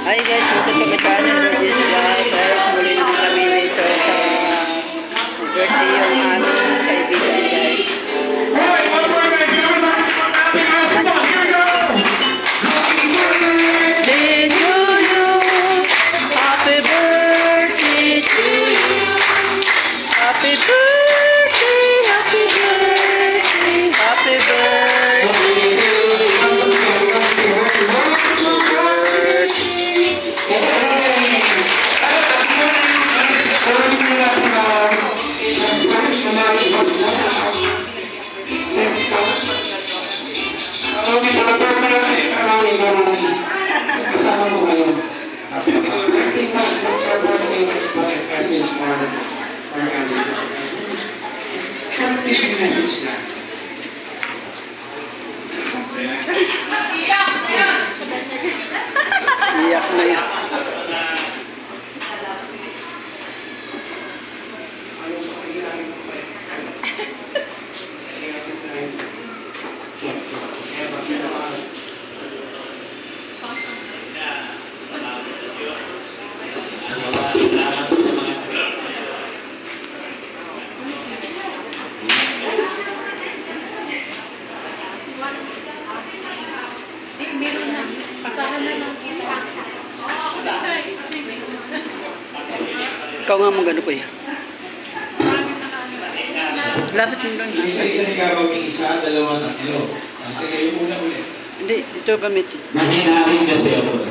Hi guys, welcome to my channel. This is guys, muli naman kami dito sa birthday yung aming kaibigan guys. Alright, one more guys, everybody, happy Christmas, here we go! Happy birthday To you, happy birthday to you. Happy birthday, happy birthday, happy birthday to kasama mo kayo. Happy birthday, what's your birthday message for Galing? Short fishing message lang. iyak na yan. Ikaw nga magano ko yan. Lapit mo doon. Isa-isa ni Karo, may isa, dalawa, tatlo. Sige, yung una ulit. Hindi, dito gamitin. Mahinahin kasi ako.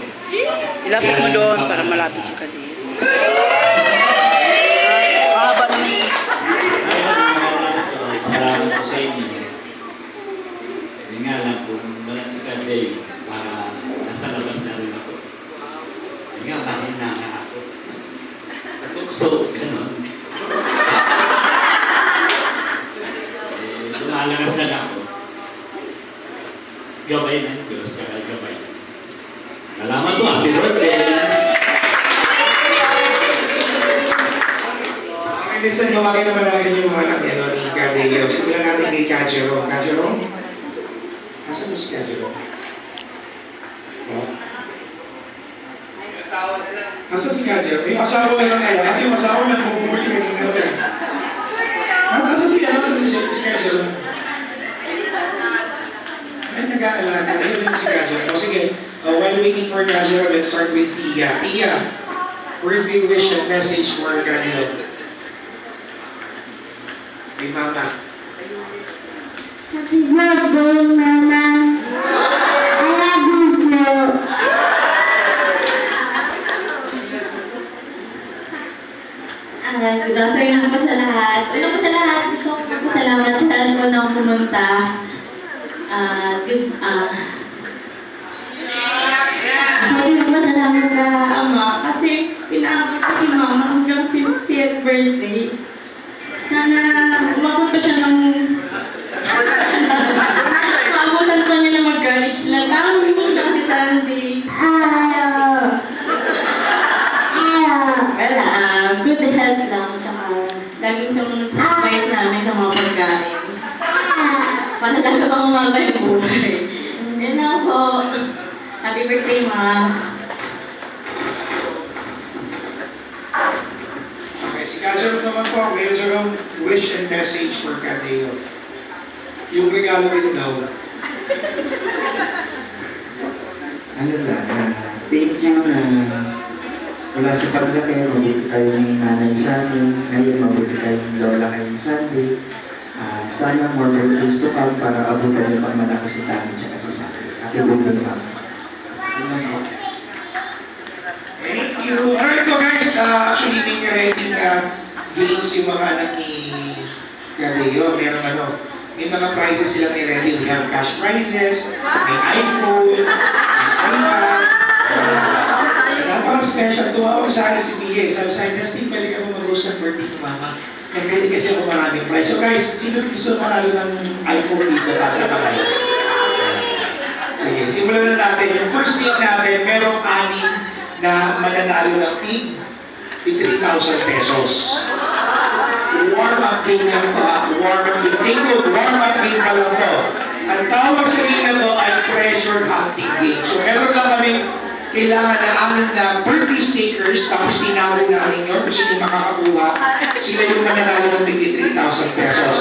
Ilapit mo doon para malapit si Kadi. Mahaba naman yun. Salamat ko sa inyo. Hindi nga lang kung balat si Kaday para nasa labas na rin ako. Hindi nga mahinahin ako. Katukso, gano'n. Lumalagas lang ako. Gabay ng Diyos, kaya gabay. Salamat po, happy birthday! Okay, listen, gawagin naman natin yung mga anak ni Kadeo. Simulan natin kay Kajero. Kajero? Asan mo si Kajero? Oh? Asan si Kajero? Yung asawa na lang kaya. Kasi yung asawa na bumuli ka ng gabi. Asan si Kajero? Ay, nag-aalaga. Ayun yung si Kajero. O sige, while waiting for Kajero, let's start with Tia. Tia, birthday wish and message for Kadeo. Kay Mama. Happy birthday, Mama. I love you po. Good afternoon po sa lahat. Una po sa lahat, gusto ko po salamat sa lahat po nang pumunta. Gusto ko po salamat sa ama kasi pinaabot ko si Mama hanggang 60th birthday. Sana umabot pa siya ng... Maabutan pa niya na mag-college lang. Tawag mo siya kasi Sandy. Well, good health lang. Tsaka laging sumunod sa advice namin sa mga pagkain. Para lalo pang umaba yung buhay. Yan lang po. Happy birthday, Ma. Okay, si Kajero naman po, mayroon wish and message for Kadeo. Yung regalo rin daw. Ano lang, thank you na wala sa paglaki, mabuti kayo ng nanay sa amin, ngayon mabuti kayong lola kayong Sunday. Sana more birthdays to come para abutan niyo pang malakas si Tami at si Sunday. Happy birthday, Mama. Thank you. Alright, so guys, actually may ready games yung mga anak ni Kadeo. May mga prizes sila may ready. We have cash prizes, may iPhone, may iPad. Napaka-special. Tumawag sa akin si Mie. Sabi sa akin, Justin, pwede ka mo mag-host ng birthday ni Mama. Nag-ready kasi ako maraming prize. So guys, sino gusto manalo ng iPhone dito? Tasa pa kayo. Sige, simulan na natin. Yung first team natin, merong 6 na mananalo ng team. 3,000 pesos. Warm-up game lang to ha. Warm-up game. Take note, warm-up game pa lang to. Ang tawag sa game na to ay treasure hunting game. So meron lang kami kailangan na amin na birthday stickers, tapos tinawag namin yun, kung sino yung makakakuha, sila yung mananalo ng 23,000 pesos.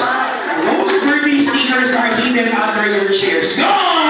Those birthday stickers are hidden under your chairs. Go!